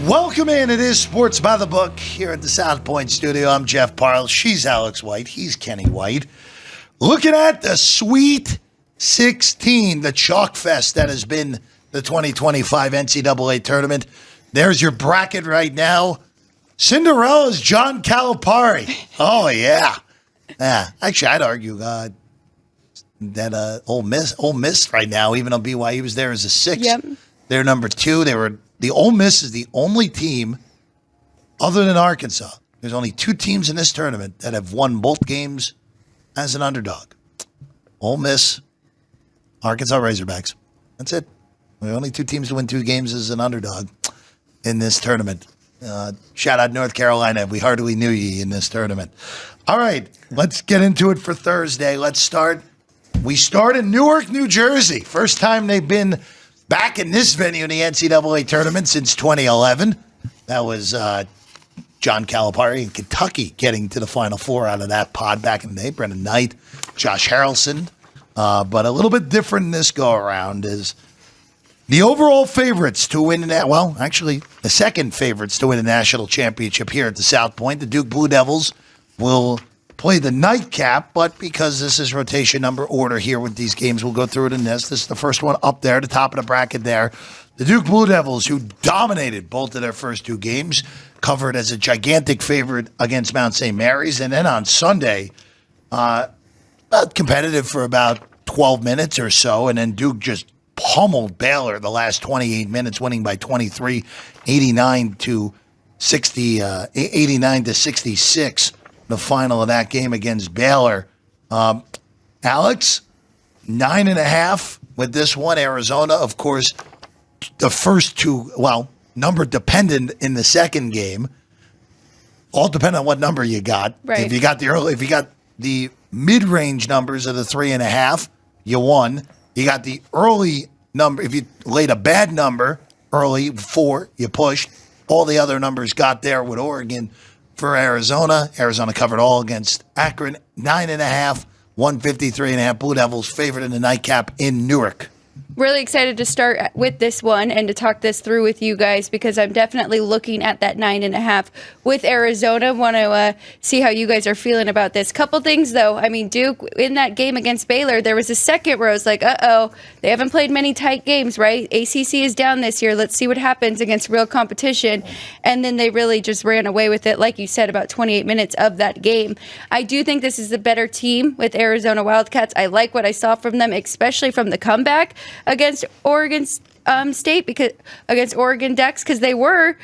Welcome in. It is Sports by the Book here at the South Point studio. I'm Jeff Parles. She's Alex White. He's Kenny White. Looking at the Sweet 16, the chalk fest that has been the 2025 NCAA Tournament. There's your bracket right now. Cinderella's John Calipari. Oh, yeah. Actually, I'd argue that Ole Miss right now, even though BYU was there as a sixth, they're number two. The Ole Miss is the only team other than Arkansas. There's only two teams in this tournament that have won both games as an underdog. Ole Miss, Arkansas Razorbacks. That's it. We're only two teams to win two games as an underdog in this tournament. Shout out North Carolina. We hardly knew ye in this tournament. All right, let's get into it for Thursday. We start in Newark, New Jersey. First time they've been back in this venue in the NCAA Tournament since 2011. That was John Calipari in Kentucky getting to the Final Four out of that pod back in the day. Brendan Knight, Josh Harrelson. But a little bit different this go-around is the overall favorites to win the second favorites to win a national championship here at the South Point. The Duke Blue Devils will play the nightcap, but because this is rotation number order here with these games, we'll go through it in this. This is the first one up there, the top of the bracket there. The Duke Blue Devils, who dominated both of their first two games, covered as a gigantic favorite against Mount St. Mary's. And then on Sunday, competitive for about 12 minutes or so, and then Duke just pummeled Baylor the last 28 minutes, winning by 23, 89 to 66. The final of that game against Baylor. Alex, 9.5 with this one. Arizona, of course, the first two, number dependent in the second game. All depend on what number you got. Right. If you got the mid-range numbers of the 3.5, you won. You got the early number. If you laid a bad number early, 4, you pushed. All the other numbers got there with Oregon. For Arizona covered all against Akron, 9.5, 153.5. Blue Devils favored in the nightcap in Newark. Really excited to start with this one and to talk this through with you guys because I'm definitely looking at that 9.5 with Arizona. Want to see how you guys are feeling about this. Couple things, though. I mean, Duke, in that game against Baylor, there was a second where I was like, they haven't played many tight games, right? ACC is down this year. Let's see what happens against real competition. And then they really just ran away with it, like you said, about 28 minutes of that game. I do think this is a better team with Arizona Wildcats. I like what I saw from them, especially from the comeback against Oregon State, because against Oregon Ducks, because they were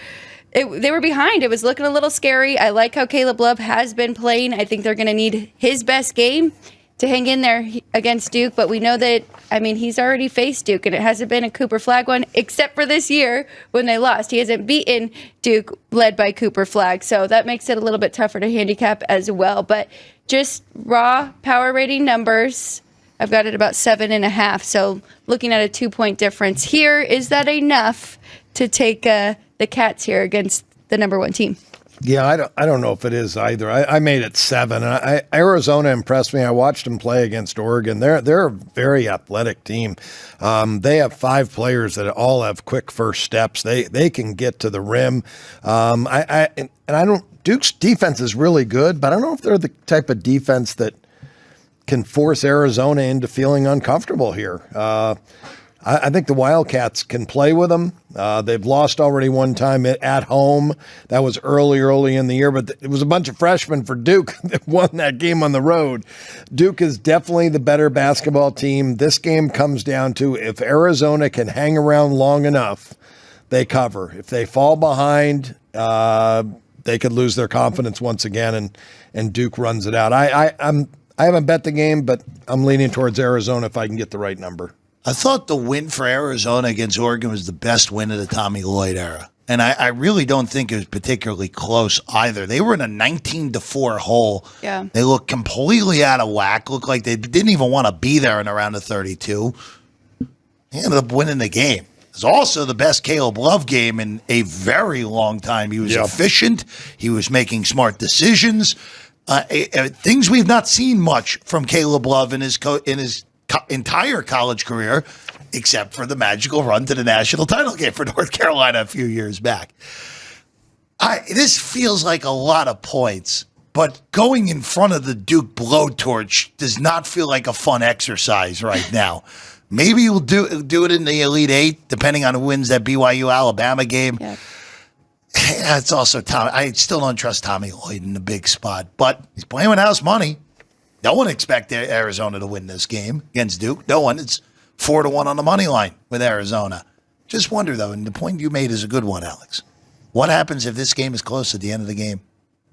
behind. It was looking a little scary. I like how Caleb Love has been playing. I think they're going to need his best game to hang in there against Duke, but we know that, he's already faced Duke, and it hasn't been a Cooper Flagg one, except for this year when they lost. He hasn't beaten Duke led by Cooper Flagg, so that makes it a little bit tougher to handicap as well. But just raw power rating numbers, I've got it about 7.5, so looking at a 2-point difference here. Is that enough to take the Cats here against the number one team? Yeah, I don't know if it is either. I made it 7. Arizona impressed me. I watched them play against Oregon. They're a very athletic team. They have 5 players that all have quick first steps. They can get to the rim. Duke's defense is really good, but I don't know if they're the type of defense that can force Arizona into feeling uncomfortable here. I think the Wildcats can play with them. They've lost already one time at home. That was early in the year, but it was a bunch of freshmen for Duke that won that game on the road. Duke is definitely the better basketball team. This game comes down to if Arizona can hang around long enough, they cover. If they fall behind, they could lose their confidence once again, and Duke runs it out. I haven't bet the game, but I'm leaning towards Arizona if I can get the right number. I thought the win for Arizona against Oregon was the best win of the Tommy Lloyd era. And I really don't think it was particularly close either. They were in a 19-4 hole. Yeah. They looked completely out of whack. Looked like they didn't even want to be there in a round of 32. They ended up winning the game. It was also the best Caleb Love game in a very long time. He was efficient. He was making smart decisions. Things we've not seen much from Caleb Love in his entire college career. except for the magical run to the national title game for North Carolina a few years back. This feels like a lot of points, but going in front of the Duke blowtorch does not feel like a fun exercise right now. Maybe you'll do it in the Elite Eight, depending on who wins that BYU-Alabama game. Yeah. It's also Tommy. I still don't trust Tommy Lloyd in the big spot, but he's playing with house money. No one expected Arizona to win this game against Duke. No one. It's 4-1 on the money line with Arizona. Just wonder, though, and the point you made is a good one, Alex. What happens if this game is close at the end of the game?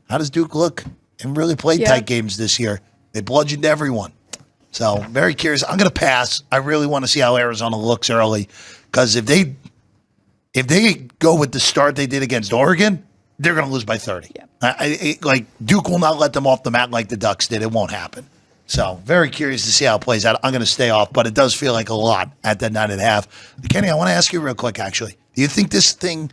How does Duke look? And really played tight games this year. They bludgeoned everyone. So, very curious. I'm going to pass. I really want to see how Arizona looks early, because if they go with the start they did against Oregon, they're going to lose by 30. Yeah. Duke will not let them off the mat like the Ducks did. It won't happen. So, very curious to see how it plays out. I'm going to stay off, but it does feel like a lot at that 9.5. Kenny, I want to ask you real quick, actually. Do you think this thing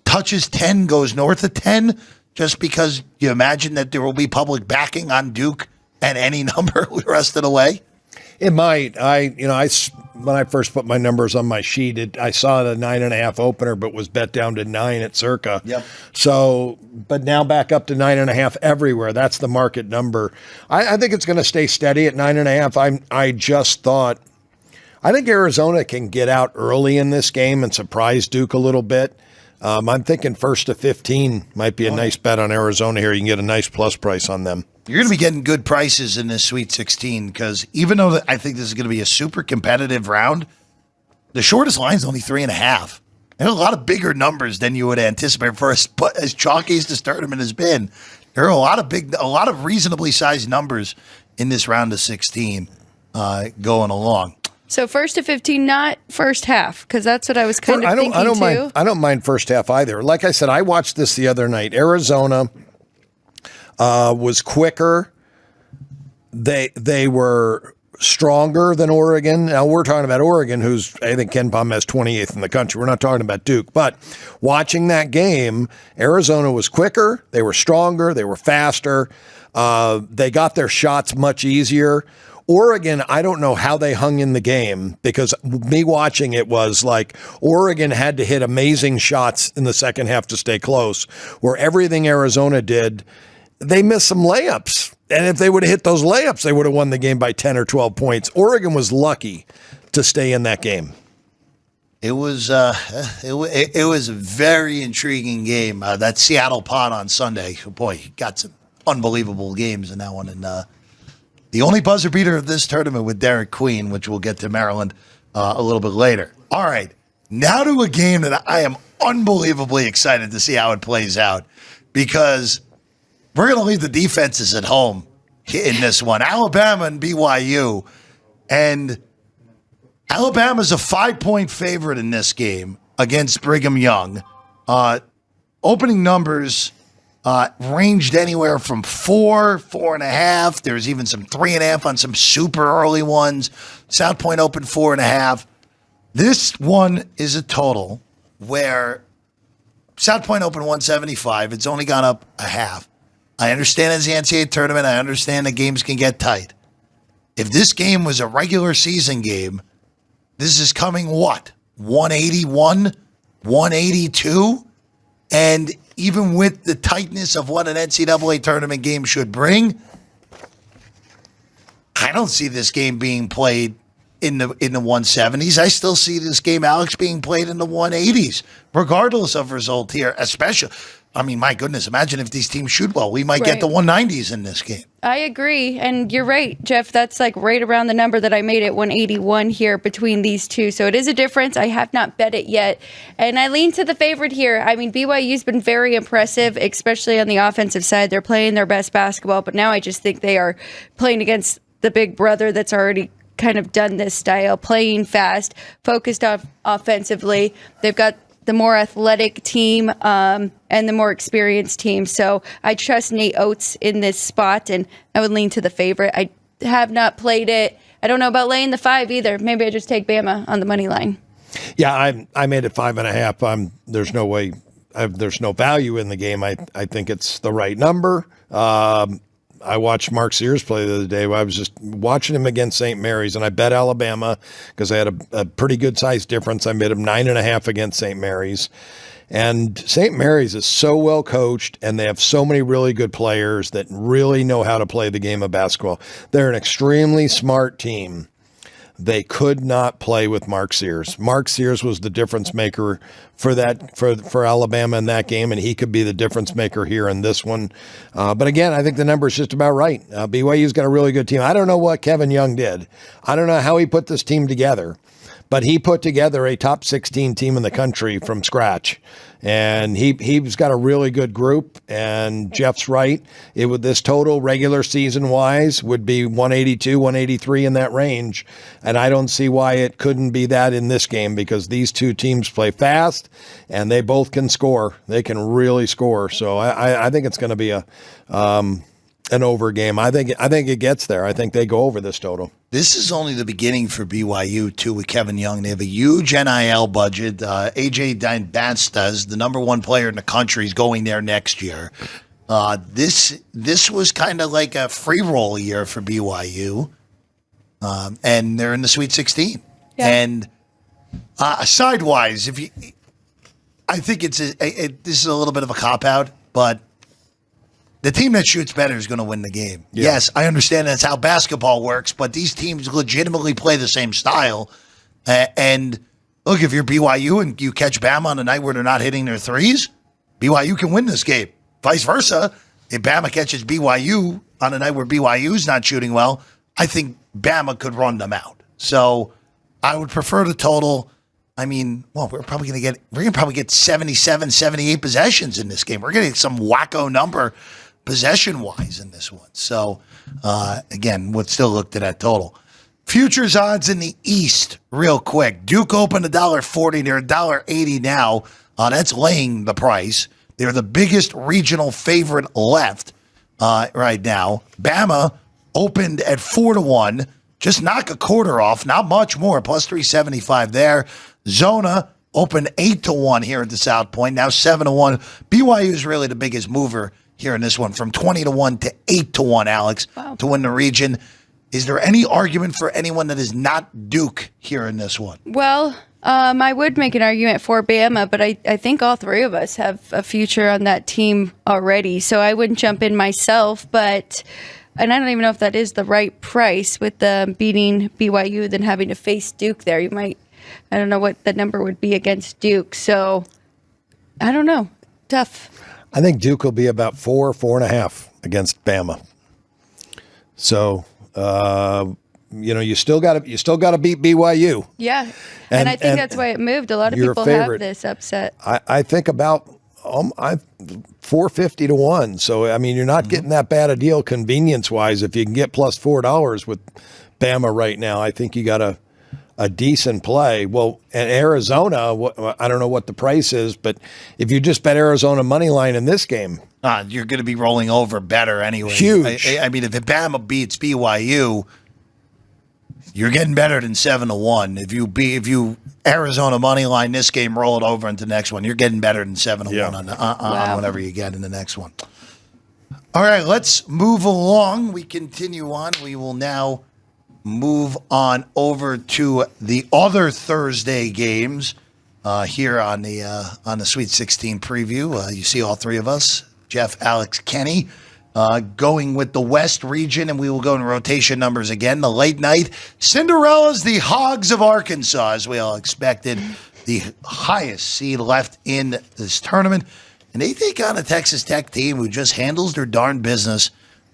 touches 10, goes north of 10, just because you imagine that there will be public backing on Duke at any number the rest of the way? It might. When I first put my numbers on my sheet, I saw the 9.5 opener, but was bet down to 9 at Circa. Yep. So, but now back up to 9.5 everywhere. That's the market number. I think it's going to stay steady at 9.5. I think Arizona can get out early in this game and surprise Duke a little bit. I'm thinking 1st to 15 might be a nice bet on Arizona here. You can get a nice plus price on them. You're going to be getting good prices in this Sweet 16, because even though I think this is going to be a super competitive round, the shortest line is only 3.5. There are a lot of bigger numbers than you would anticipate for us, but as chalky as this tournament has been, there are a lot of reasonably sized numbers in this round of 16 going along. So 1st to 15, not first half, because that's what I was kind of thinking too. I don't mind first half either. Like I said, I watched this the other night. Arizona was quicker. They were stronger than Oregon. Now we're talking about Oregon, who's, I think Ken Pom has 28th in the country. We're not talking about Duke. But watching that game, Arizona was quicker. They were stronger. They were faster. They got their shots much easier. Oregon, I don't know how they hung in the game, because me watching it was like Oregon had to hit amazing shots in the second half to stay close, where everything Arizona did, they missed some layups. And if they would have hit those layups, they would have won the game by 10 or 12 points. Oregon was lucky to stay in that game. It was a very intriguing game. That Seattle pod on Sunday, boy, got some unbelievable games in that one. And the only buzzer beater of this tournament with Derek Queen, which we'll get to Maryland a little bit later. All right, now to a game that I am unbelievably excited to see how it plays out, because we're going to leave the defenses at home in this one. Alabama and BYU. And Alabama's a 5-point favorite in this game against Brigham Young. Opening numbers ranged anywhere from 4, 4.5. There's even some 3.5 on some super early ones. South Point opened 4.5. This one is a total where South Point opened 175. It's only gone up a half. I understand it's the NCAA tournament. I understand the games can get tight. If this game was a regular season game, this is coming what? 181? 182? And even with the tightness of what an NCAA tournament game should bring, I don't see this game being played in the 170s. I still see this game, Alex, being played in the 180s, regardless of result here. Especially, I mean, my goodness, imagine if these teams shoot well. We might get the 190s in this game. I agree. And you're right, Jeff. That's like right around the number that I made at 181 here between these two. So it is a difference. I have not bet it yet. And I lean to the favorite here. I mean, BYU's been very impressive, especially on the offensive side. They're playing their best basketball. But now I just think they are playing against the big brother that's already kind of done this style, playing fast, focused on offensively. They've got the more athletic team and the more experienced team. So I trust Nate Oates in this spot, and I would lean to the favorite. I have not played it. I don't know about laying the 5 either. Maybe I just take Bama on the money line. Yeah, I made it 5.5. There's no way. There's no value in the game. I think it's the right number. I watched Mark Sears play the other day. I was just watching him against St. Mary's, and I bet Alabama because I had a pretty good size difference. I made him 9.5 against St. Mary's. And St. Mary's is so well coached, and they have so many really good players that really know how to play the game of basketball. They're an extremely smart team. They could not play with Mark Sears. Mark Sears was the difference maker for Alabama in that game, and he could be the difference maker here in this one. But again, I think the number is just about right. BYU's got a really good team. I don't know what Kevin Young did. I don't know how he put this team together. But he put together a top 16 team in the country from scratch. And he's got a really good group. And Jeff's right. This total regular season wise would be 182, 183 in that range. And I don't see why it couldn't be that in this game because these two teams play fast and they both can score. They can really score. So I think it's going to be an over game. I think it gets there. I think they go over this total. This is only the beginning for BYU, too, with Kevin Young. They have a huge NIL budget. A.J. Dinbastas, the number one player in the country, is going there next year. This was kind of like a free roll year for BYU, and they're in the Sweet 16. Yeah. And sidewise, I think this is a little bit of a cop-out, but the team that shoots better is going to win the game. Yeah. Yes, I understand that's how basketball works, but these teams legitimately play the same style. And look, if you're BYU and you catch Bama on a night where they're not hitting their threes, BYU can win this game. Vice versa, if Bama catches BYU on a night where BYU's not shooting well, I think Bama could run them out. So I would prefer the total. I mean, well, we're probably going to get 77, 78 possessions in this game. We're going to get some wacko number possession-wise in this one. So, again, we'll still look to that total. Futures odds in the East, real quick. Duke opened $1.40. They're $1.80 now. That's laying the price. They're the biggest regional favorite left right now. Bama opened at 4-1. Just knock a quarter off. Not much more. Plus 375 there. Zona opened 8-1 here at the South Point. Now 7-1. BYU is really the biggest mover here in this one, from 20-1 to 8-1, Alex, wow, to win the region. Is there any argument for anyone that is not Duke here in this one? Well, I would make an argument for Bama, but I think all three of us have a future on that team already, so I wouldn't jump in myself, and I don't even know if that is the right price with the beating BYU than having to face Duke there. I don't know what the number would be against Duke, so I don't know. Tough. I think Duke will be about 4.5 against Bama. So, you still got to beat BYU. Yeah, and I think that's why it moved. A lot of people have this upset. I think about 450 to 1. So I mean, you're not getting that bad a deal convenience wise. If you can get plus $4 with Bama right now, I think you got a decent play. Well, and Arizona, I don't know what the price is, but if you just bet Arizona money line in this game, you're going to be rolling over better anyway. Huge. I mean, if Bama beats BYU, you're getting better than 7-1. If you Arizona money line this game, roll it over into the next one, you're getting better than 7-1 on whatever you get in the next one. All right, let's move along. We continue on. We will now move on over to the other Thursday games here on the Sweet 16 preview. You see all three of us, Jeff, Alex, Kenny, going with the West region, and we will go in rotation numbers again. The late night Cinderella's the Hogs of Arkansas, as we all expected, the highest seed left in this tournament. And they take on a Texas Tech team who just handles their darn business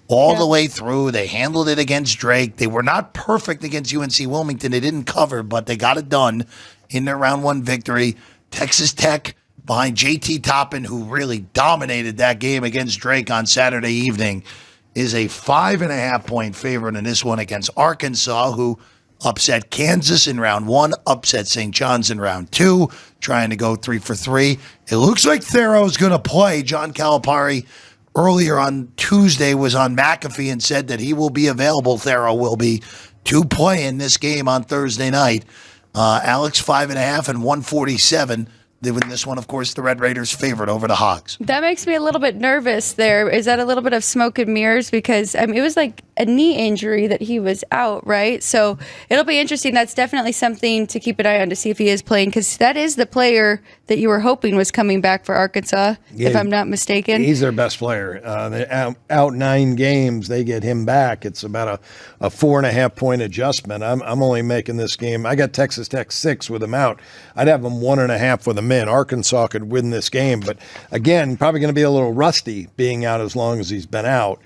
all the way through. They handled it against Drake. They were not perfect against UNC Wilmington. They didn't cover, but they got it done in their round one victory. Texas Tech behind JT Toppin, who really dominated that game against Drake on Saturday evening, is a 5.5-point favorite in this one against Arkansas, who upset Kansas in round one, upset St. John's in round two, trying to go 3 for 3. It looks like Thero's going to play. John Calipari earlier on Tuesday was on McAfee and said that he will be available, Thero will be, to play in this game on Thursday night. Alex, 5.5 and 147. In this one, of course, the Red Raiders favored over the Hogs. That makes me a little bit nervous there. Is that a little bit of smoke and mirrors? Because it was like a knee injury that he was out, right? So it'll be interesting. That's definitely something to keep an eye on to see if he is playing, because that is the player that you were hoping was coming back for Arkansas, if I'm not mistaken. He's their best player. They're out 9 games. They get him back. It's about a 4.5 point adjustment. I'm only making this game. I got Texas Tech 6 with him out. I'd have them 1.5 with him in. Arkansas could win this game, but again, probably going to be a little rusty being out as long as he's been out.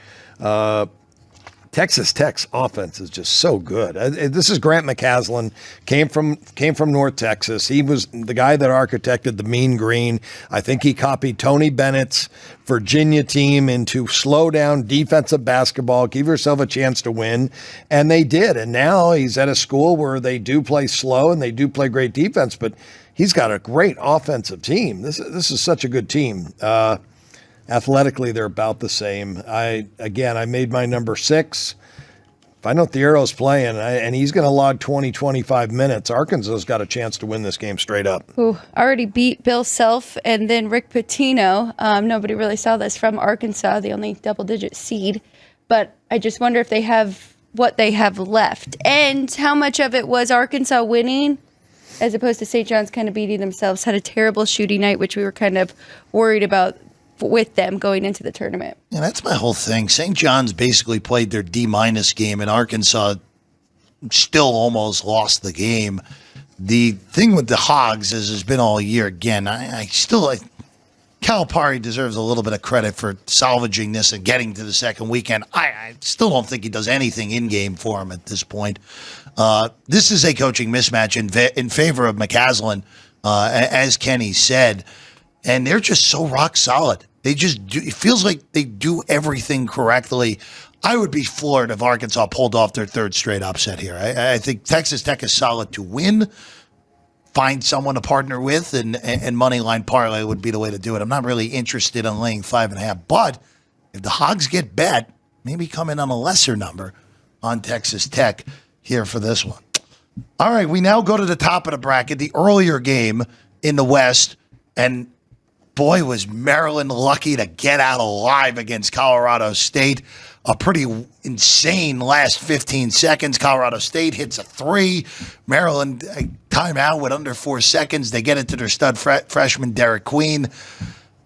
Texas Tech's offense is just so good. This is Grant McCaslin, came from North Texas. He was the guy that architected the Mean Green. I think he copied Tony Bennett's Virginia team into slow down defensive basketball, give yourself a chance to win, and they did. And now he's at a school where they do play slow and they do play great defense, but he's got a great offensive team. This is such a good team. Athletically, they're about the same. I made my number 6. If I know Thiero's playing and he's going to log 20, 25 minutes, Arkansas's got a chance to win this game straight up. Who already beat Bill Self and then Rick Pitino. Nobody really saw this from Arkansas, the only double-digit seed. But I just wonder if they have what they have left. And how much of it was Arkansas winning as opposed to St. John's kind of beating themselves. Had a terrible shooting night, which we were kind of worried about with them going into the tournament. Yeah, that's my whole thing. St. John's basically played their D- game, and Arkansas still almost lost the game. The thing with the Hogs, as has been all year, again, Calipari deserves a little bit of credit for salvaging this and getting to the second weekend. I still don't think he does anything in-game for him at this point. This is a coaching mismatch in favor of McCaslin, as Kenny said, and they're just so rock solid. They just do. It feels like they do everything correctly. I would be floored if Arkansas pulled off their third straight upset here. I think Texas Tech is solid to win. Find someone to partner with, and moneyline parlay would be the way to do it. I'm not really interested in laying 5.5, but if the Hogs get bet, maybe come in on a lesser number on Texas Tech here for this one. All right, we now go to the top of the bracket, the earlier game in the West, and boy, was Maryland lucky to get out alive against Colorado State. A pretty insane last 15 seconds. Colorado State hits a 3. Maryland timeout with under 4 seconds. They get it to their stud freshman, Derek Queen.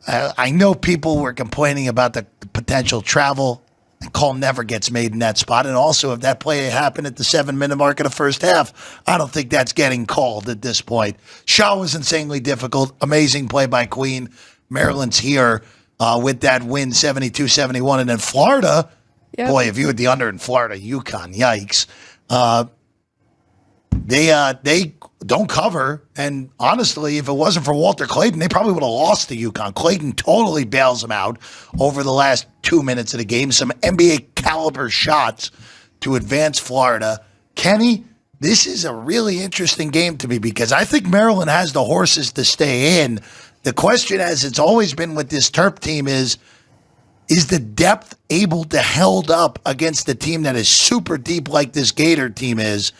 I know people were complaining about the potential travel. A call never gets made in that spot. And also, if that play happened at the 7-minute mark of the first half, I don't think that's getting called at this point. Shaw was insanely difficult. Amazing play by Queen. Maryland's here with that win, 72-71. And then Florida, boy, if you had the under in Florida, UConn, yikes. They don't cover. And honestly, if it wasn't for Walter Clayton, they probably would have lost to UConn. Clayton totally bails them out over the last 2 minutes of the game. Some NBA caliber shots to advance Florida. Kenny, this is a really interesting game to me because I think Maryland has the horses to stay in. The question, as it's always been with this Terp team, is the depth able to held up against a team that is super deep like this Gator team is?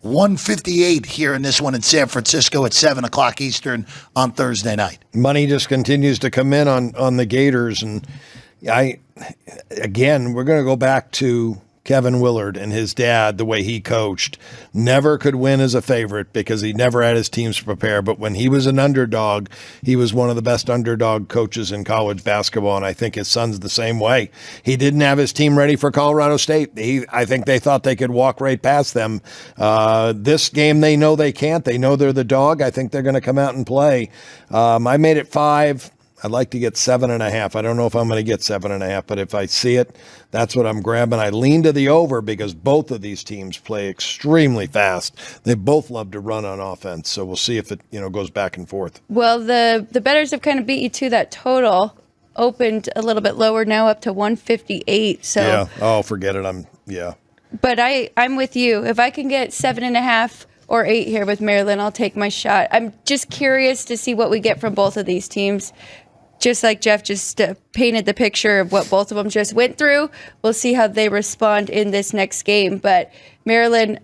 158 here in this one in San Francisco at 7 o'clock Eastern on Thursday night. Money just continues to come in on the Gators. And we're going to go back to Kevin Willard and his dad, the way he coached. Never could win as a favorite because he never had his teams prepare. But when he was an underdog, he was one of the best underdog coaches in college basketball. And I think his son's the same way. He didn't have his team ready for Colorado State. I think they thought they could walk right past them. This game, they know they can't. They know they're the dog. I think they're going to come out and play. I made it 5. I'd like to get 7.5. I don't know if I'm going to get 7.5, but if I see it, that's what I'm grabbing. I lean to the over because both of these teams play extremely fast. They both love to run on offense, so we'll see if it goes back and forth. Well, the bettors have kind of beat you to that total. Opened a little bit lower, now up to 158. So yeah. Oh, forget it. But I'm with you. If I can get 7.5 or 8 here with Maryland, I'll take my shot. I'm just curious to see what we get from both of these teams. Just like Jeff just painted the picture of what both of them just went through, we'll see how they respond in this next game. But Maryland,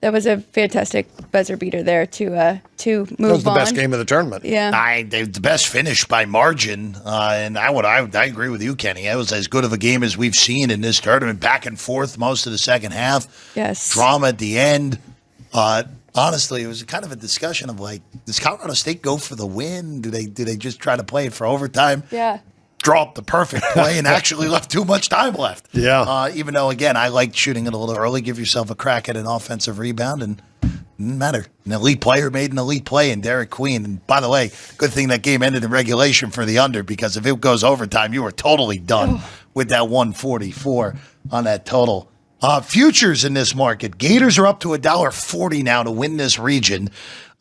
that was a fantastic buzzer beater there to move on. That was the best game of the tournament. Yeah. The best finish by margin, and I agree with you, Kenny. It was as good of a game as we've seen in this tournament. Back and forth most of the second half. Yes. Drama at the end. Honestly, it was kind of a discussion of like, does Colorado State go for the win? Do they just try to play it for overtime? Yeah. Draw up the perfect play and actually left too much time left. Yeah. Even though, again, I like shooting it a little early, give yourself a crack at an offensive rebound, and it didn't matter. An elite player made an elite play in Derek Queen. And by the way, good thing that game ended in regulation for the under, because if it goes overtime, you were totally done with that 144 on that total. Futures in this market. Gators are up to $1.40 now to win this region.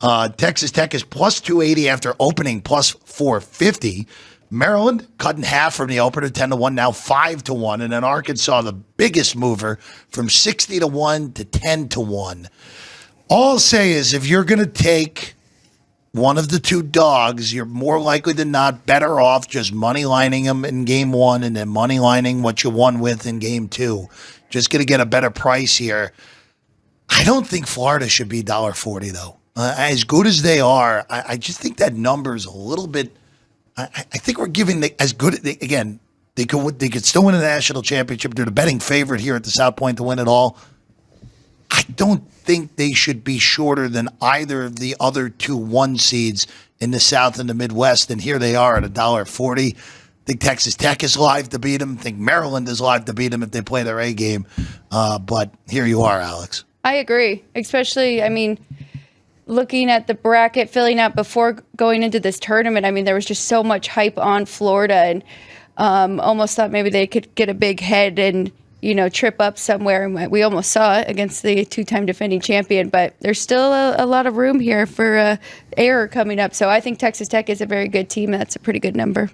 Texas Tech is plus 280 after opening plus 450. Maryland cut in half from the opener, 10-1, now 5-1. And then Arkansas, the biggest mover, from 60-1 to 10-1. All I'll say is if you're going to take one of the two dogs, you're more likely than not better off just money lining them in game one and then money lining what you won with in game two. Just going to get a better price here. I don't think Florida should be $1.40 though. As good as they are, I just think that number is a little bit. I think we're giving as good. Again, they could still win a national championship. They're the betting favorite here at the South Point to win it all. I don't think they should be shorter than either of the other two 1 seeds in the South and the Midwest. And here they are at $1.40. I think Texas Tech is live to beat them. I think Maryland is live to beat them if they play their A game. But here you are, Alex. I agree. Especially, I mean, looking at the bracket filling out before going into this tournament, I mean, there was just so much hype on Florida, and almost thought maybe they could get a big head and, trip up somewhere. And we almost saw it against the 2-time defending champion, but there's still a lot of room here for error coming up. So I think Texas Tech is a very good team. That's a pretty good number.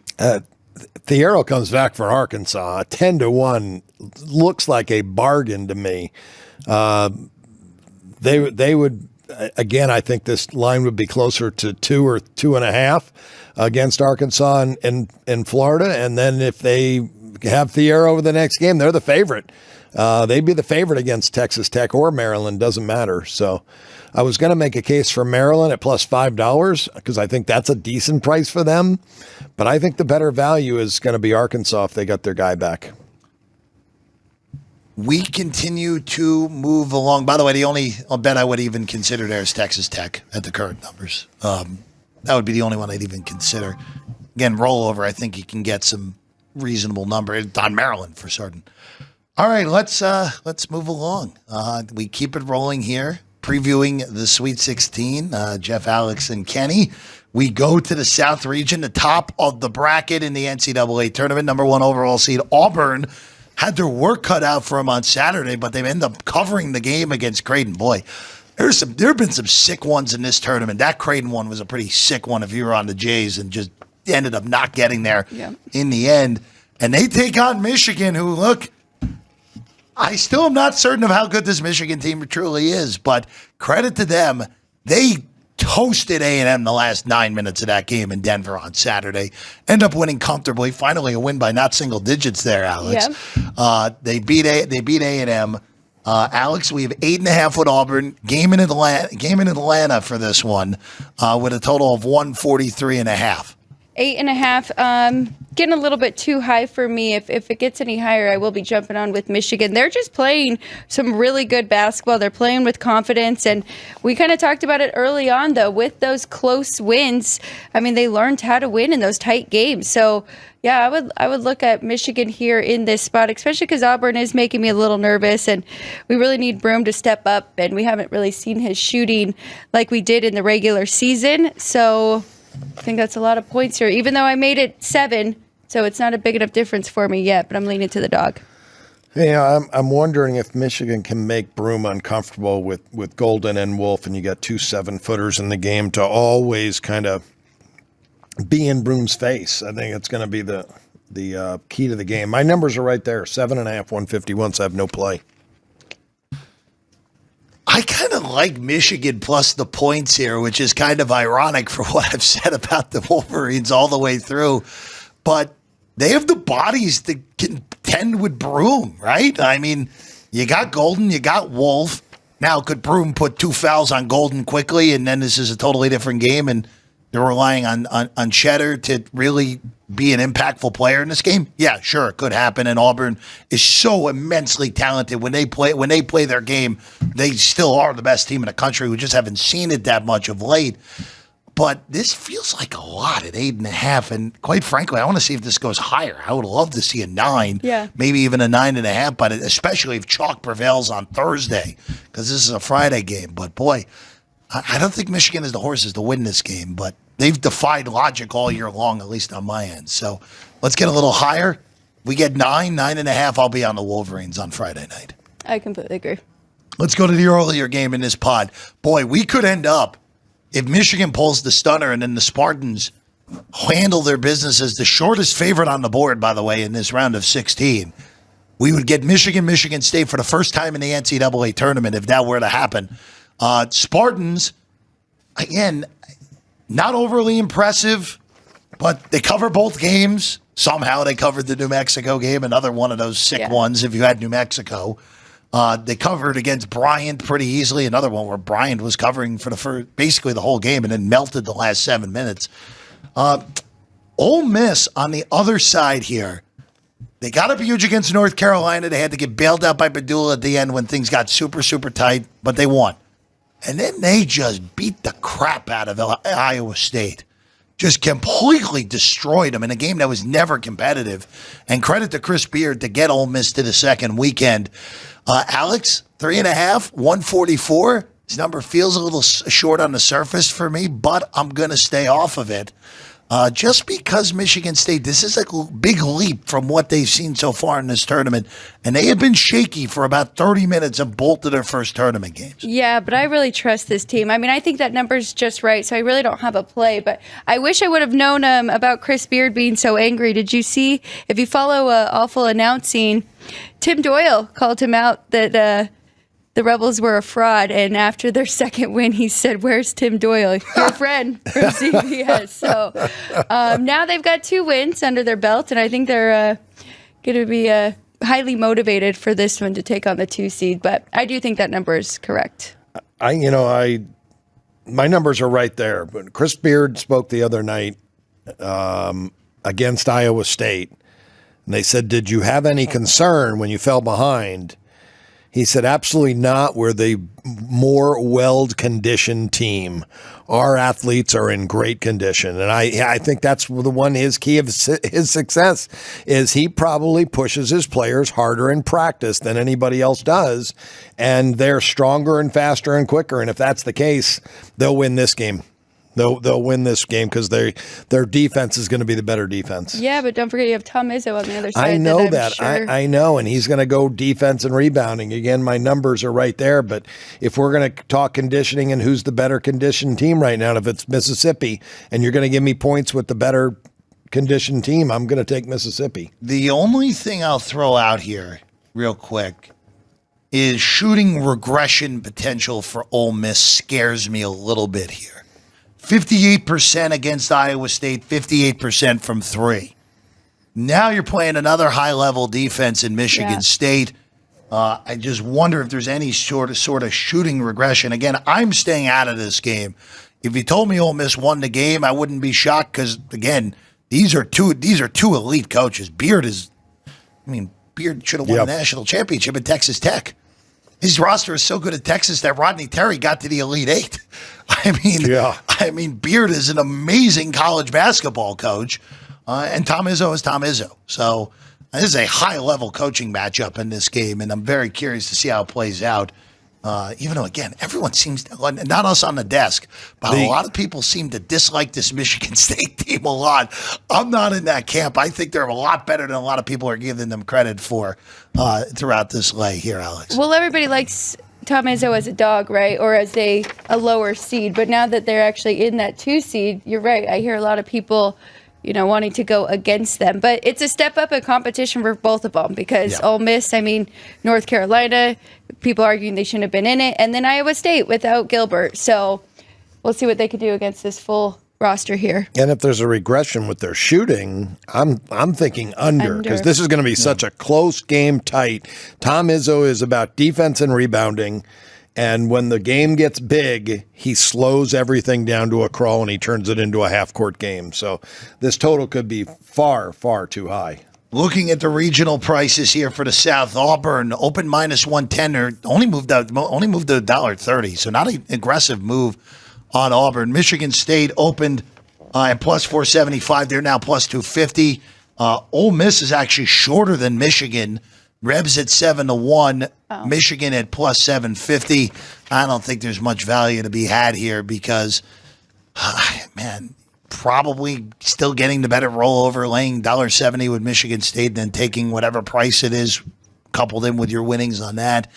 Thiero comes back for Arkansas. 10-1 looks like a bargain to me. They would, again, I think this line would be closer to 2 or 2.5 against Arkansas and Florida. And then if they have Thiero over the next game, they're the favorite. They'd be the favorite against Texas Tech or Maryland, doesn't matter. So I was going to make a case for Maryland at plus $5 because I think that's a decent price for them. But I think the better value is going to be Arkansas if they got their guy back. We continue to move along. By the way, the only bet I would even consider there is Texas Tech at the current numbers. That would be the only one I'd even consider. Again, rollover, I think you can get some reasonable number on Maryland for certain. All right, let's move along. We keep it rolling here, previewing the Sweet 16. Jeff, Alex, and Kenny. We go to the South region, the top of the bracket in the NCAA Tournament. Number 1 overall seed Auburn had their work cut out for them on Saturday, but they ended up covering the game against Creighton. Boy, there have been some sick ones in this tournament. That Creighton one was a pretty sick one if you were on the Jays and just ended up not getting there in the end. And they take on Michigan, who, look, I still am not certain of how good this Michigan team truly is, but credit to them. They toasted A&M the last 9 minutes of that game in Denver on Saturday. End up winning comfortably. Finally, a win by not single digits there, Alex. Yeah. They beat A&M. Alex, we have 8.5 with Auburn. Game in Atlanta for this one, with a total of 143.5. 8.5. Getting a little bit too high for me. If it gets any higher, I will be jumping on with Michigan. They're just playing some really good basketball. They're playing with confidence, and we kind of talked about it early on, though, with those close wins. I mean, they learned how to win in those tight games. So, yeah, I would look at Michigan here in this spot, especially because Auburn is making me a little nervous, and we really need Broome to step up, and we haven't really seen his shooting like we did in the regular season. So I think that's a lot of points here, even though I made it 7. So it's not a big enough difference for me yet, but I'm leaning to the dog. Yeah, I'm wondering if Michigan can make Broome uncomfortable with Golden and Wolf, and you got 2 7-footers in the game to always kind of be in Broome's face. I think it's going to be the key to the game. My numbers are right there, 7.5, 150 once I have no play. I kind of like Michigan plus the points here, which is kind of ironic for what I've said about the Wolverines all the way through. But they have the bodies to contend with Broome, right? I mean, you got Golden, you got Wolf. Now, could Broom put 2 fouls on Golden quickly, and then this is a totally different game, and they're relying on Cheddar to really be an impactful player in this game? Yeah, sure, it could happen. And Auburn is so immensely talented. When they play their game, they still are the best team in the country. We just haven't seen it that much of late. But this feels like a lot at 8.5. And quite frankly, I want to see if this goes higher. I would love to see a 9, maybe even a 9.5, but especially if chalk prevails on Thursday, because this is a Friday game. But boy, I don't think Michigan is the horses to win this game, but they've defied logic all year long, at least on my end. So let's get a little higher. We get 9.5. I'll be on the Wolverines on Friday night. I completely agree. Let's go to the earlier game in this pod. Boy, we could end up, if Michigan pulls the stunner and then the Spartans handle their business as the shortest favorite on the board, by the way, in this round of 16, we would get Michigan State for the first time in the NCAA tournament if that were to happen. Spartans, again, not overly impressive, but they cover both games. Somehow they covered the New Mexico game, another one of those sick ones if you had New Mexico. They covered against Bryant pretty easily, another one where Bryant was covering for basically the whole game and then melted the last 7 minutes. Ole Miss on the other side here, they got up huge against North Carolina. They had to get bailed out by Purdue at the end when things got super, super tight, but they won. And then they just beat the crap out of Iowa State. Just completely destroyed them in a game that was never competitive. And credit to Chris Beard to get Ole Miss to the second weekend. Alex, 3.5, 144. His number feels a little short on the surface for me, but I'm going to stay off of it. Just because Michigan State, this is a big leap from what they've seen so far in this tournament. And they have been shaky for about 30 minutes in both of their first tournament games. Yeah, but I really trust this team. I mean, I think that number's just right, so I really don't have a play. But I wish I would have known about Chris Beard being so angry. Did you see, if you follow Awful Announcing, Tim Doyle called him out that the Rebels were a fraud, and after their second win, he said, "Where's Tim Doyle, your friend from CBS?" So now they've got 2 wins under their belt, and I think they're going to be highly motivated for this one to take on the 2 seed. But I do think that number is correct. My numbers are right there. But Chris Beard spoke the other night against Iowa State, and they said, "Did you have any concern when you fell behind?" He said, absolutely not. We're the more well-conditioned team. Our athletes are in great condition. And I think that's the one, his key of his success is he probably pushes his players harder in practice than anybody else does. And they're stronger and faster and quicker. And if that's the case, they'll win this game. They'll win this game because their defense is going to be the better defense. Yeah, but don't forget you have Tom Izzo on the other side. I know that. Sure. I know, and he's going to go defense and rebounding. Again, my numbers are right there, but if we're going to talk conditioning and who's the better conditioned team right now, if it's Mississippi, and you're going to give me points with the better conditioned team, I'm going to take Mississippi. The only thing I'll throw out here real quick is shooting regression potential for Ole Miss scares me a little bit here. 58% against Iowa State, 58% from 3. Now you're playing another high-level defense in Michigan State. I just wonder if there's any sort of shooting regression. Again, I'm staying out of this game. If you told me Ole Miss won the game, I wouldn't be shocked because, again, these are two elite coaches. Beard should have won the national championship at Texas Tech. His roster is so good at Texas that Rodney Terry got to the Elite 8. I mean, Beard is an amazing college basketball coach, and Tom Izzo is Tom Izzo. So this is a high-level coaching matchup in this game, and I'm very curious to see how it plays out. Even though, again, everyone seems to, not us on the desk, but a lot of people seem to dislike this Michigan State team a lot. I'm not in that camp. I think they're a lot better than a lot of people are giving them credit for throughout this lay here, Alex. Well, everybody likes Tom Izzo as a dog, right, or as a lower seed. But now that they're actually in that 2 seed, you're right. I hear a lot of people wanting to go against them. But it's a step up in competition for both of them because Ole Miss, North Carolina, people arguing they shouldn't have been in it. And then Iowa State without Gilbert. So we'll see what they can do against this full roster here. And if there's a regression with their shooting, I'm thinking under because this is going to be such a close game, tight. Tom Izzo is about defense and rebounding. And when the game gets big, he slows everything down to a crawl and he turns it into a half-court game. So this total could be far, far too high. Looking at the regional prices here for the South, Auburn open minus 110 or only moved to $1.30, so not an aggressive move on Auburn. Michigan State opened at plus 475. They're now plus 250. Ole Miss is actually shorter than Michigan. Rebs at 7-1. Michigan at plus 750. I don't think there's much value to be had here because, man, probably still getting the better rollover, laying $1.70 with Michigan State, then taking whatever price it is, coupled in with your winnings on that.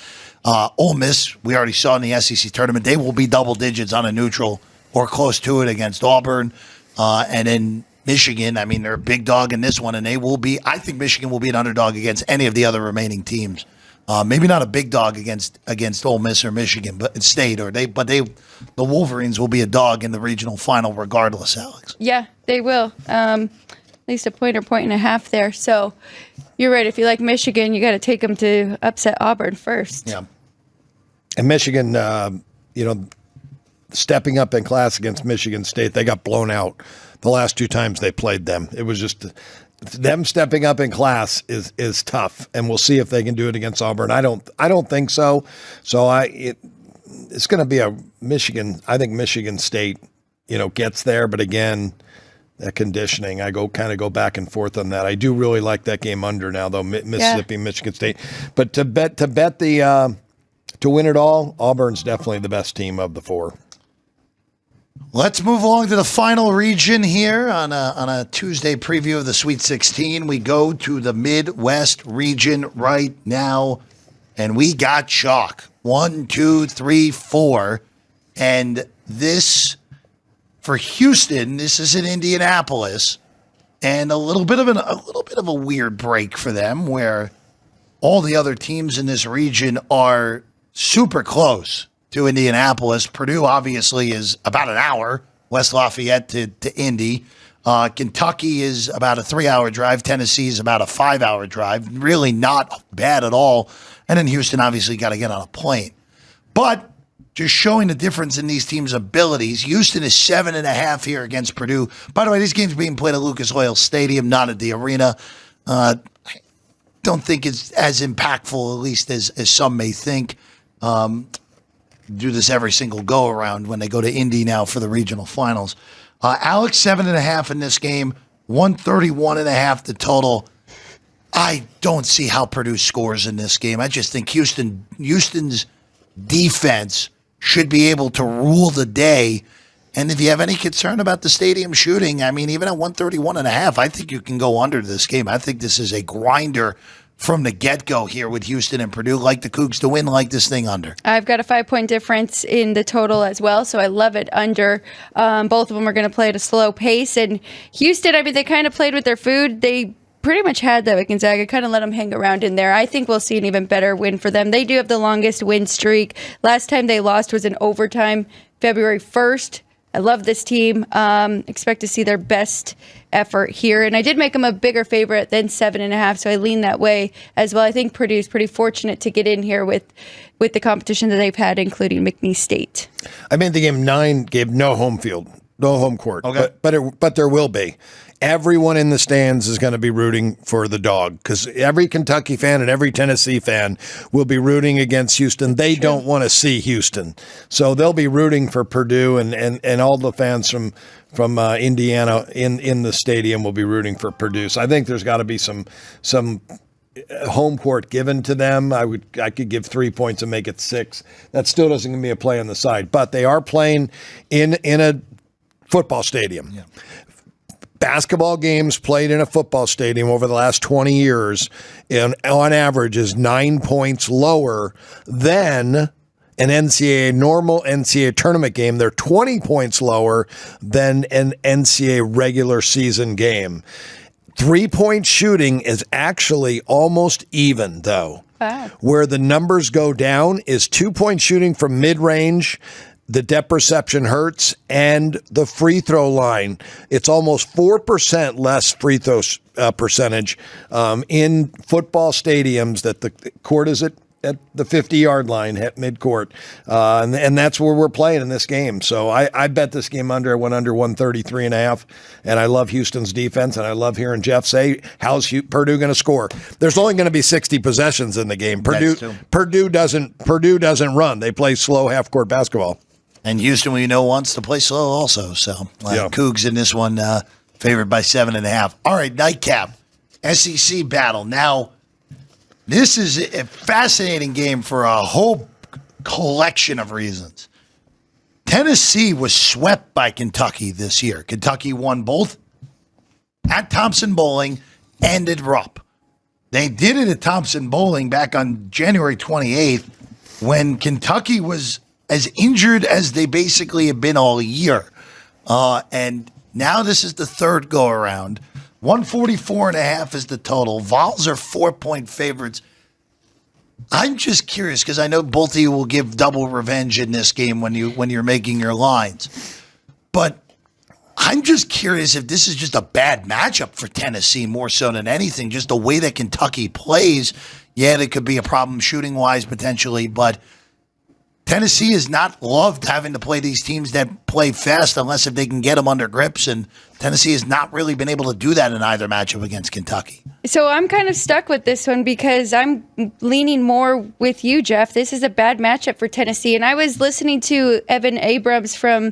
Ole Miss, we already saw in the SEC tournament, they will be double digits on a neutral or close to it against Auburn. And then Michigan, I mean, they're a big dog in this one, and I think Michigan will be an underdog against any of the other remaining teams. Maybe not a big dog against Ole Miss or Michigan, but State, the Wolverines will be a dog in the regional final regardless, Alex. Yeah, they will. At least a point or point and a half there. So you're right. If you like Michigan, you got to take them to upset Auburn first. Yeah. And Michigan, stepping up in class against Michigan State, they got blown out the last two times they played them. It was just them stepping up in class is tough, and we'll see if they can do it against Auburn. I don't think so. So it's going to be a Michigan. I think Michigan State, gets there, but again, that conditioning, I go back and forth on that. I do really like that game under now, though. Mississippi, Michigan State, but to bet to win it all, Auburn's definitely the best team of the four. Let's move along to the final region here on a Tuesday preview of the Sweet 16. We go to the Midwest region right now, and we got chalk. 1, 2, 3, 4. And this, for Houston, this is in Indianapolis, and a little bit of a weird break for them where all the other teams in this region are super close to Indianapolis. Purdue obviously is about an hour, West Lafayette to Indy. Kentucky is about a 3-hour drive. Tennessee is about a 5-hour drive. Really not bad at all. And then Houston obviously got to get on a plane. But just showing the difference in these teams' abilities, Houston is 7.5 here against Purdue. By the way, this game's being played at Lucas Oil Stadium, not at the arena. I don't think it's as impactful, at least as some may think. Do this every single go around when they go to Indy now for the regional finals. Alex, 7.5 in this game, 131.5 the total. I don't see how Purdue scores in this game. I just think Houston's defense should be able to rule the day. And if you have any concern about the stadium shooting, I mean, even at 131.5, I think you can go under this game. I think this is a grinder from the get-go here with Houston and Purdue. Like the Cougs to win, like this thing under. I've got a 5-point difference in the total as well, so I love it under. Both of them are going to play at a slow pace. And Houston, I mean, they kind of played with their food. They pretty much had that with Gonzaga, kind of let them hang around in there. I think we'll see an even better win for them. They do have the longest win streak. Last time they lost was in overtime, February 1st. I love this team. Expect to see their best effort here. And I did make them a bigger favorite than 7.5, so I lean that way as well. I think Purdue's pretty fortunate to get in here with the competition that they've had, including McNeese State. I made the game 9, gave no home field, no home court, okay. but there will be. Everyone in the stands is going to be rooting for the dog because every Kentucky fan and every Tennessee fan will be rooting against Houston. They don't want to see Houston. So they'll be rooting for Purdue and all the fans from Indiana in the stadium will be rooting for Purdue. So I think there's got to be some home court given to them. I could give 3 points and make it 6. That still doesn't give me a play on the side. But they are playing in a football stadium. Yeah. Basketball games played in a football stadium over the last 20 years, on average, is 9 points lower than an normal NCAA tournament game. They're 20 points lower than an NCAA regular season game. 3-point shooting is actually almost even, though. Wow. Where the numbers go down is 2-point shooting from mid-range. The depth perception hurts, and the free throw line. It's almost 4% less free throw percentage in football stadiums that the court is at at the 50-yard line at midcourt. And that's where we're playing in this game. So I bet this game under. I went under 133.5. And I love Houston's defense. And I love hearing Jeff say, how's Purdue going to score? There's only going to be 60 possessions in the game. Purdue doesn't run. They play slow half-court basketball. And Houston, we know, wants to play slow also. So Cougs in this one favored by 7.5. All right, nightcap. SEC battle. Now, this is a fascinating game for a whole collection of reasons. Tennessee was swept by Kentucky this year. Kentucky won both at Thompson Bowling and at Rupp. They did it at Thompson Bowling back on January 28th when Kentucky was as injured as they basically have been all year. And now this is the third go-around. 144.5 is the total. Vols are 4-point favorites. I'm just curious because I know both of you will give double revenge in this game when you're making your lines. But I'm just curious if this is just a bad matchup for Tennessee more so than anything. Just the way that Kentucky plays. Yeah, there could be a problem shooting-wise potentially, but Tennessee has not loved having to play these teams that play fast unless if they can get them under grips, and Tennessee has not really been able to do that in either matchup against Kentucky. So I'm kind of stuck with this one because I'm leaning more with you, Jeff. This is a bad matchup for Tennessee, and I was listening to Evan Abrams from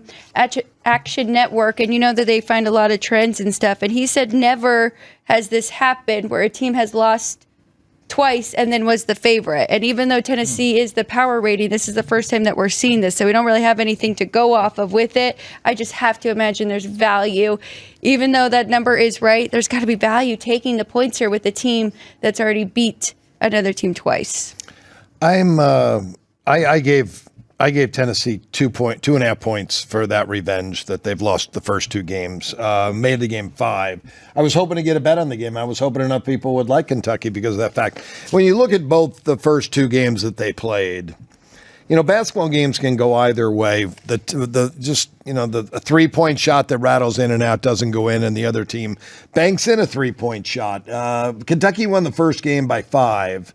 Action Network, and you know that they find a lot of trends and stuff, and he said never has this happened where a team has lost twice and then was the favorite. And even though Tennessee is the power rating, this is the first time that we're seeing this. So we don't really have anything to go off of with it. I just have to imagine there's value. Even though that number is right, there's got to be value taking the points here with a team that's already beat another team twice. I gave Tennessee 2.5 points for that revenge that they've lost the first two games. Made the game 5. I was hoping to get a bet on the game. I was hoping enough people would like Kentucky because of that fact. When you look at both the first two games that they played, basketball games can go either way. The 3-point shot that rattles in and out doesn't go in, and the other team banks in a 3-point shot. Kentucky won the first game by 5.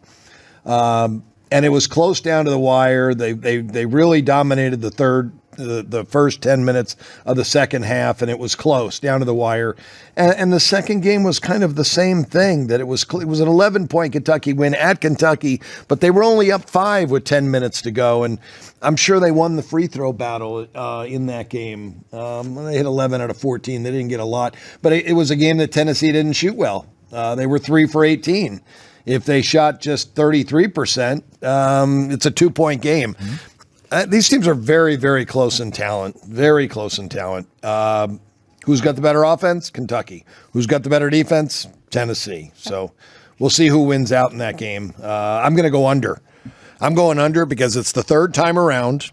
And it was close down to the wire. They really dominated the first 10 minutes of the second half, and it was close down to the wire. And the second game was kind of the same thing. That it was an 11-point Kentucky win at Kentucky, but they were only up 5 with 10 minutes to go. And I'm sure they won the free throw battle in that game. They hit 11 out of 14. They didn't get a lot, but it was a game that Tennessee didn't shoot well. They were 3 for 18. If they shot just 33%, it's a 2-point game. Mm-hmm. These teams are very, very close in talent. Very close in talent. Who's got the better offense? Kentucky. Who's got the better defense? Tennessee. So we'll see who wins out in that game. I'm going to go under. I'm going under because it's the third time around.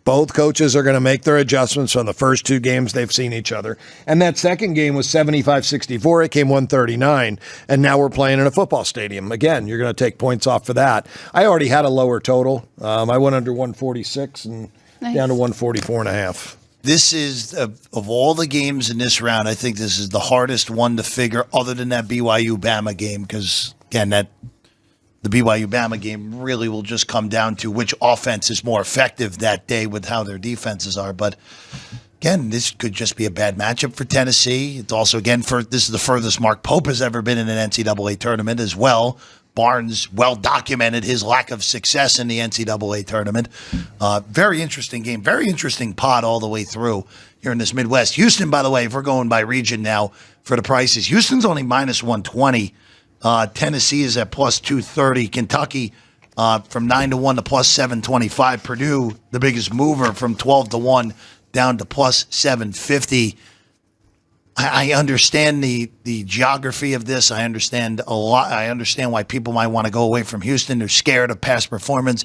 Both coaches are going to make their adjustments on the first two games they've seen each other. And that second game was 75-64. It came 139. And now we're playing in a football stadium. Again, you're going to take points off for that. I already had a lower total. I went under 146 and down to 144.5. This is, of all the games in this round, I think this is the hardest one to figure other than that BYU-Bama game because, again, the BYU-Bama game really will just come down to which offense is more effective that day with how their defenses are. But, again, this could just be a bad matchup for Tennessee. It's also, again, this is the furthest Mark Pope has ever been in an NCAA tournament as well. Barnes well-documented his lack of success in the NCAA tournament. Very interesting game. Very interesting pod all the way through here in this Midwest. Houston, by the way, if we're going by region now for the prices, Houston's only minus 120. Tennessee is at plus 230. Kentucky from 9-1 to plus 725. Purdue, the biggest mover, from 12-1 down to plus 750. I understand the geography of this. I understand a lot. I understand why people might want to go away from Houston. They're scared of past performance.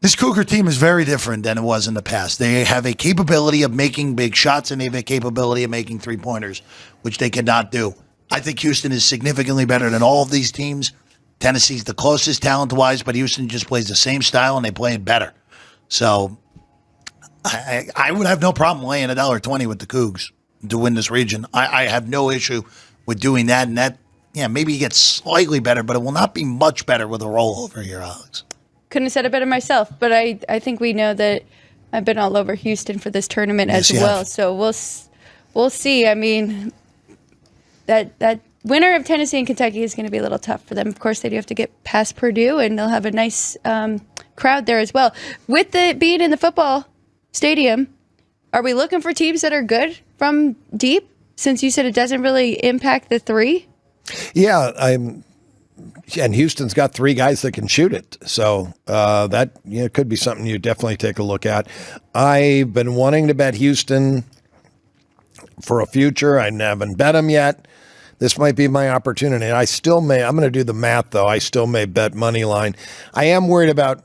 This Cougar team is very different than it was in the past. They have a capability of making big shots, and they have a capability of making three-pointers, which they cannot do. I think Houston is significantly better than all of these teams. Tennessee's the closest talent-wise, but Houston just plays the same style, and they play it better. So I would have no problem laying $1.20 with the Cougs to win this region. I have no issue with doing that, and that, maybe it gets slightly better, but it will not be much better with a rollover here, Alex. couldn't have said it better myself. But I think we know that I've been all over Houston for this tournament as well. Have. So we'll see. I mean, that winner of Tennessee and Kentucky is going to be a little tough for them. Of course, they do have to get past Purdue, and they'll have a nice crowd there as well. With it being in the football stadium, are we looking for teams that are good from deep? Since you said it doesn't really impact the three? Yeah, and Houston's got 3 guys that can shoot it. So that could be something you definitely take a look at. I've been wanting to bet Houston for a future. I haven't bet them yet. This might be my opportunity. I still may. I'm going to do the math, though. I still may bet money line. I am worried about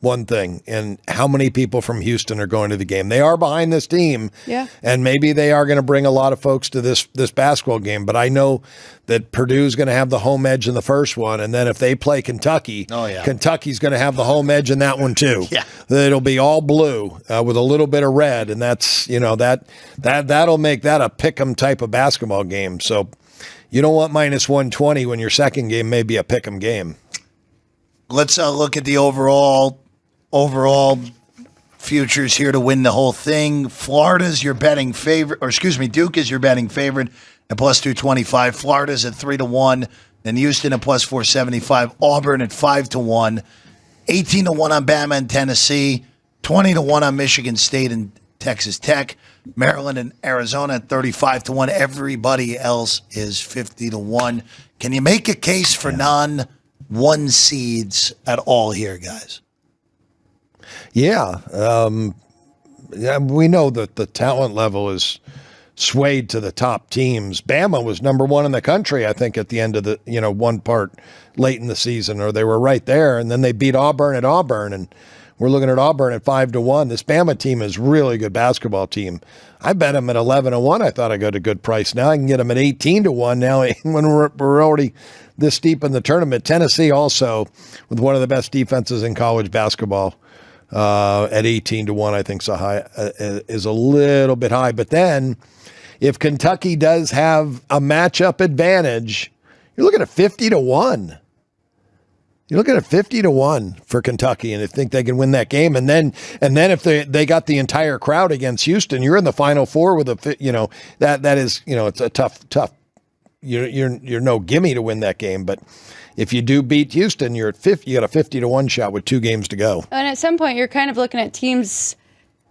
one thing, and how many people from Houston are going to the game. They are behind this team, and maybe they are going to bring a lot of folks to this basketball game, but I know that Purdue's going to have the home edge in the first one, and then if they play Kentucky, Kentucky's going to have the home edge in that one too. It'll be all blue with a little bit of red, and that's that'll make that a pick'em type of basketball game. So you don't want minus 120 when your second game may be a pick'em game. Let's look at the overall futures here to win the whole thing. Florida's your betting favorite, Duke is your betting favorite at plus 225. Florida's at 3-1. Then Houston at plus 475. Auburn at 5-1. 18-1 on Bama and Tennessee. 20-1 on Michigan State and Texas Tech. Maryland and Arizona at 35-1. Everybody else is 50-1. Can you make a case for non-1 seeds at all here, guys? Yeah, we know that the talent level is swayed to the top teams. Bama was number 1 in the country, I think, at the end of the one part late in the season, or they were right there, and then they beat Auburn at Auburn, and we're looking at Auburn at 5-1. This Bama team is really good basketball team. I bet them at 11-1. I thought I got a good price. Now I can get them at 18-1. Now when we're already this deep in the tournament. Tennessee also with one of the best defenses in college basketball. At 18-1, I think is a little bit high. But then, if Kentucky does have a matchup advantage, you're looking at 50-1. You're looking at 50-1 for Kentucky, and I think they can win that game. And then if they got the entire crowd against Houston, you're in the Final Four with that is it's a tough. You're no gimme to win that game, but if you do beat Houston, you're at 50. You got a 50-1 shot with 2 games to go. And at some point, you're kind of looking at teams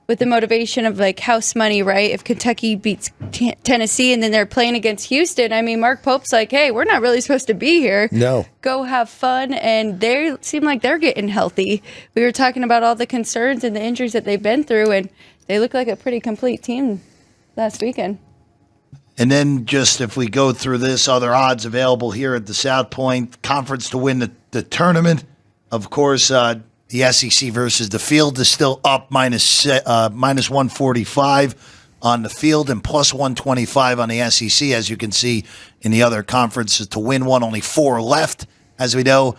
with the motivation of like house money, right? If Kentucky beats Tennessee and then they're playing against Houston, I mean, Mark Pope's like, hey, we're not really supposed to be here. No. Go have fun. And they seem like they're getting healthy. We were talking about all the concerns and the injuries that they've been through, and they look like a pretty complete team last weekend. And then just if we go through this, other odds available here at the South Point Conference to win the tournament. Of course, the SEC versus the field is still up minus 145 on the field and plus 125 on the SEC. As you can see in the other conferences, to win one, only 4 left. As we know,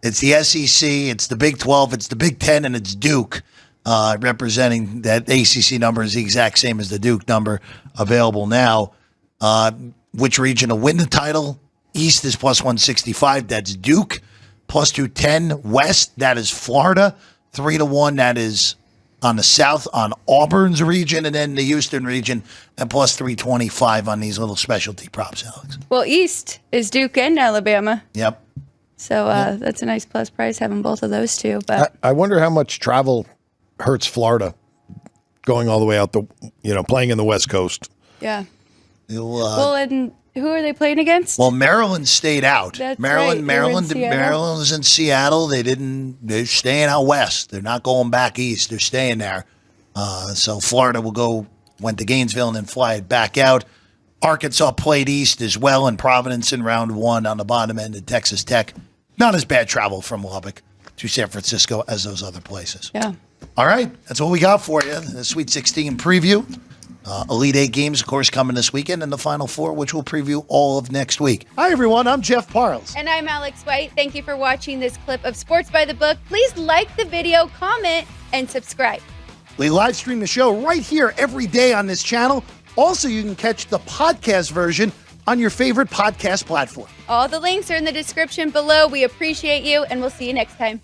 It's the SEC, it's the Big 12, it's the Big 10, and it's Duke. Representing that ACC number is the exact same as the Duke number available now. Which region to win the title? East is plus 165. That's Duke. Plus 210. West, that is Florida. 3-1, that is on the South on Auburn's region. And then the Houston region at plus 325 on these little specialty props, Alex. Well, East is Duke and Alabama. Yep. So that's a nice plus price having both of those two. But I wonder how much travel hurts Florida going all the way out playing in the West Coast. Yeah. Well, and who are they playing against? Well, Maryland stayed out. That's Maryland is in Seattle. They're staying out west. They're not going back east. They're staying there. So Florida went to Gainesville and then fly it back out. Arkansas played east as well in Providence in round 1 on the bottom end of Texas Tech. Not as bad travel from Lubbock to San Francisco as those other places. Yeah. All right. That's what we got for you. The Sweet 16 preview. Elite 8 games, of course, coming this weekend, and the Final Four, which we'll preview all of next week. Hi, everyone. I'm Jeff Parles. And I'm Alex White. Thank you for watching this clip of Sports by the Book. Please like the video, comment, and subscribe. We live stream the show right here every day on this channel. Also, you can catch the podcast version on your favorite podcast platform. All the links are in the description below. We appreciate you, and we'll see you next time.